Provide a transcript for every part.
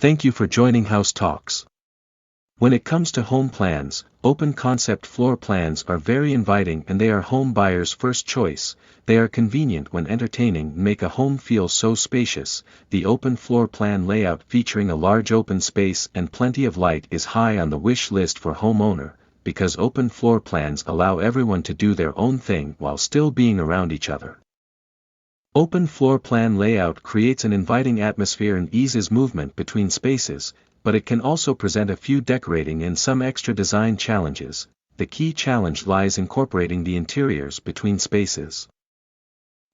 Thank you for joining House Talks. When it comes to home plans, open concept floor plans are very inviting and they are home buyers' first choice. They are convenient when entertaining and make a home feel so spacious. The open floor plan layout featuring a large open space and plenty of light is high on the wish list for homeowner, because open floor plans allow everyone to do their own thing while still being around each other. Open floor plan layout creates an inviting atmosphere and eases movement between spaces, but it can also present a few decorating and some extra design challenges. The key challenge lies incorporating the interiors between spaces.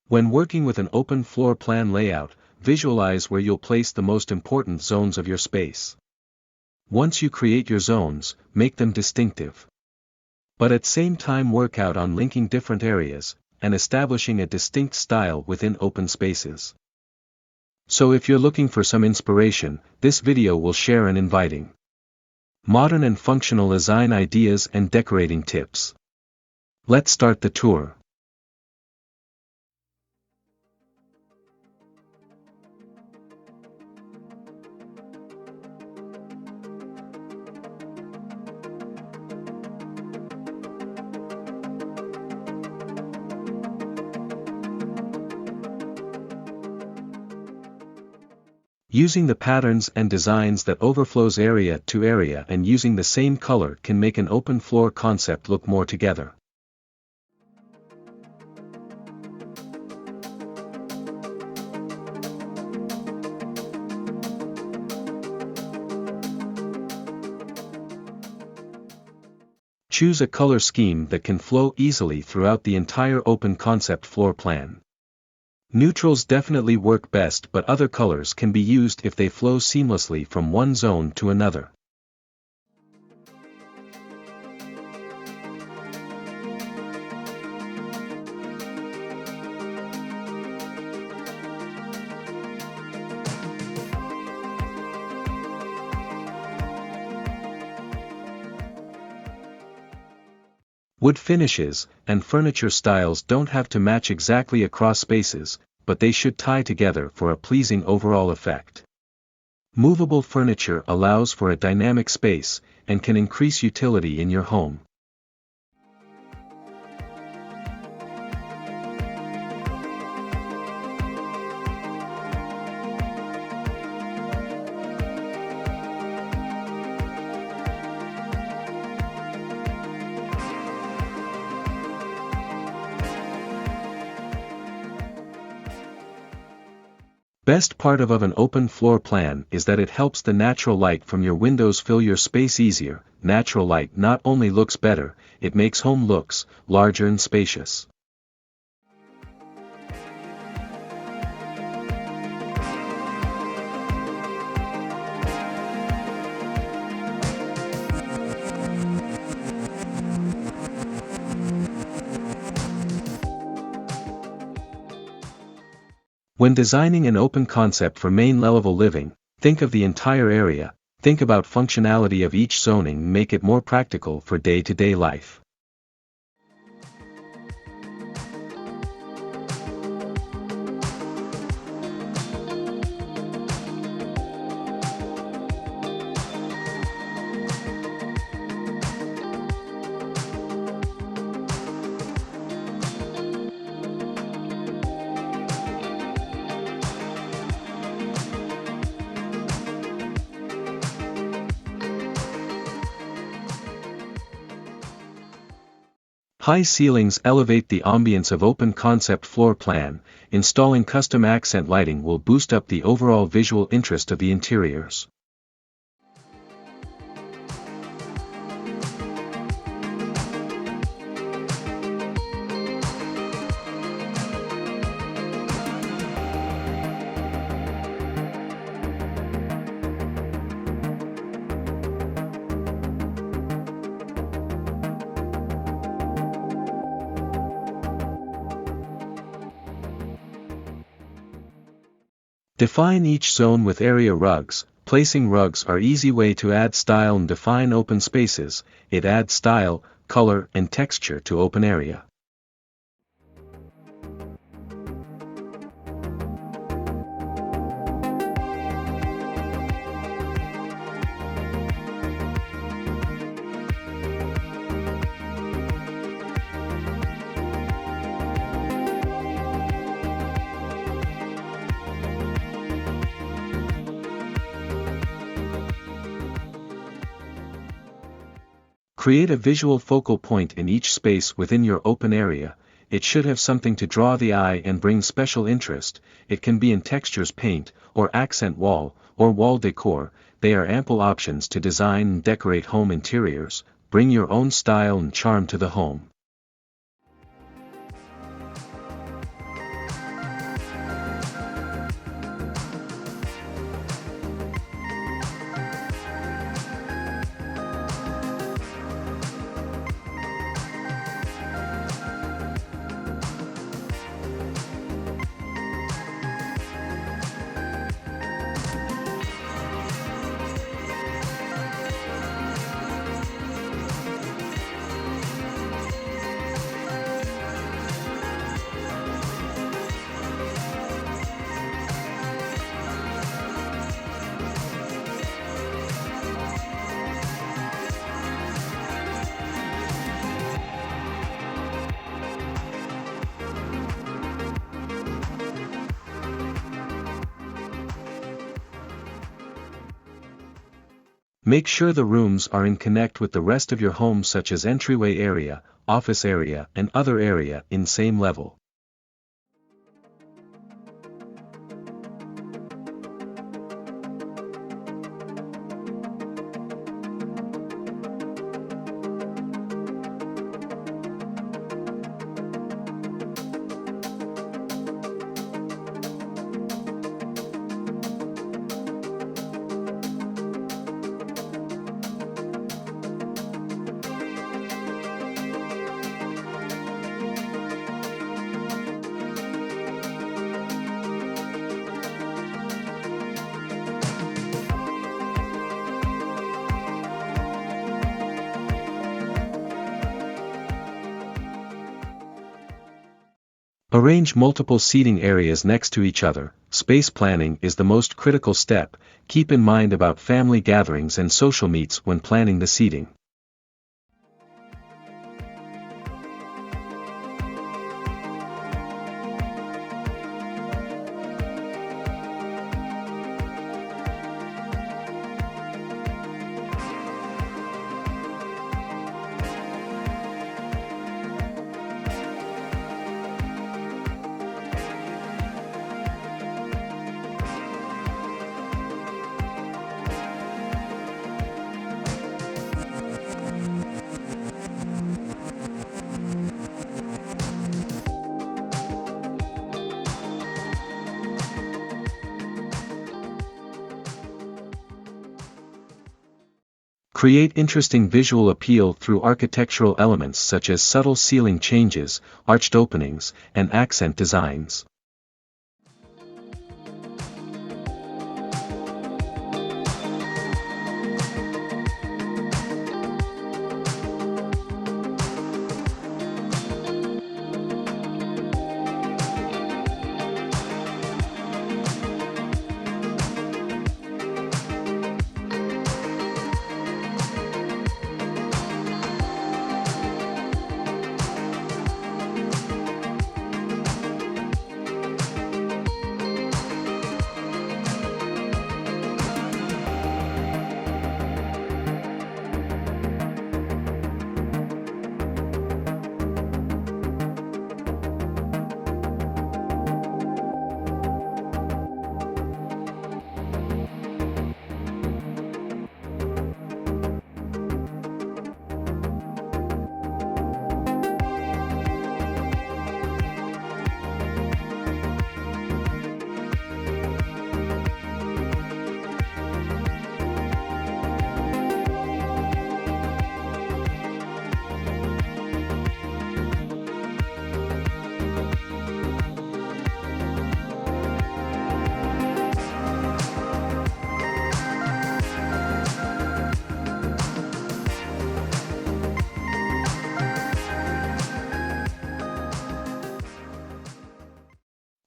When working with an open floor plan layout, visualize where you'll place the most important zones of your space. Once you create your zones, make them distinctive. But at the same time work out on linking different areas, and establishing a distinct style within open spaces. So if you're looking for some inspiration, this video will share an inviting, modern and functional design ideas and decorating tips. Let's start the tour. Using the patterns and designs that overflows area to area and using the same color can make an open floor concept look more together. Choose a color scheme that can flow easily throughout the entire open concept floor plan. Neutrals definitely work best, but other colors can be used if they flow seamlessly from one zone to another. Wood finishes and furniture styles don't have to match exactly across spaces, but they should tie together for a pleasing overall effect. Movable furniture allows for a dynamic space, and can increase utility in your home. Best part of an open floor plan is that it helps the natural light from your windows fill your space easier. Natural light not only looks better, it makes home looks larger and spacious. When designing an open concept for main level living, think of the entire area, think about functionality of each zoning, make it more practical for day-to-day life. High ceilings elevate the ambience of open concept floor plan. Installing custom accent lighting will boost up the overall visual interest of the interiors. Define each zone with area rugs. Placing rugs are easy way to add style and define open spaces. It adds style, color, and texture to open area. Create a visual focal point in each space within your open area. It should have something to draw the eye and bring special interest. It can be in textures, paint, or accent wall, or wall decor. They are ample options to design and decorate home interiors. Bring your own style and charm to the home. Make sure the rooms are in connect with the rest of your home, such as entryway area, office area, and other area in same level. Arrange multiple seating areas next to each other. Space planning is the most critical step. Keep in mind about family gatherings and social meets when planning the seating. Create interesting visual appeal through architectural elements such as subtle ceiling changes, arched openings, and accent designs.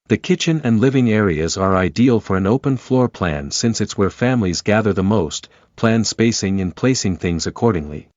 The kitchen and living areas are ideal for an open floor plan since it's where families gather the most. Plan spacing and placing things accordingly.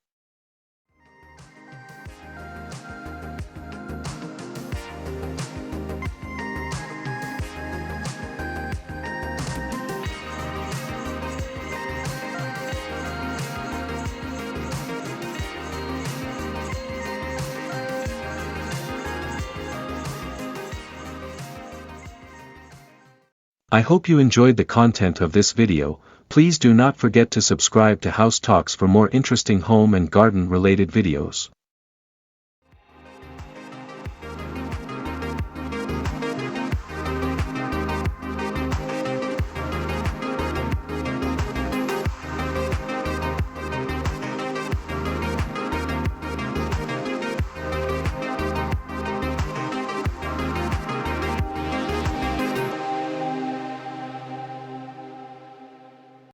I hope you enjoyed the content of this video. Please do not forget to subscribe to House Talks for more interesting home and garden related videos.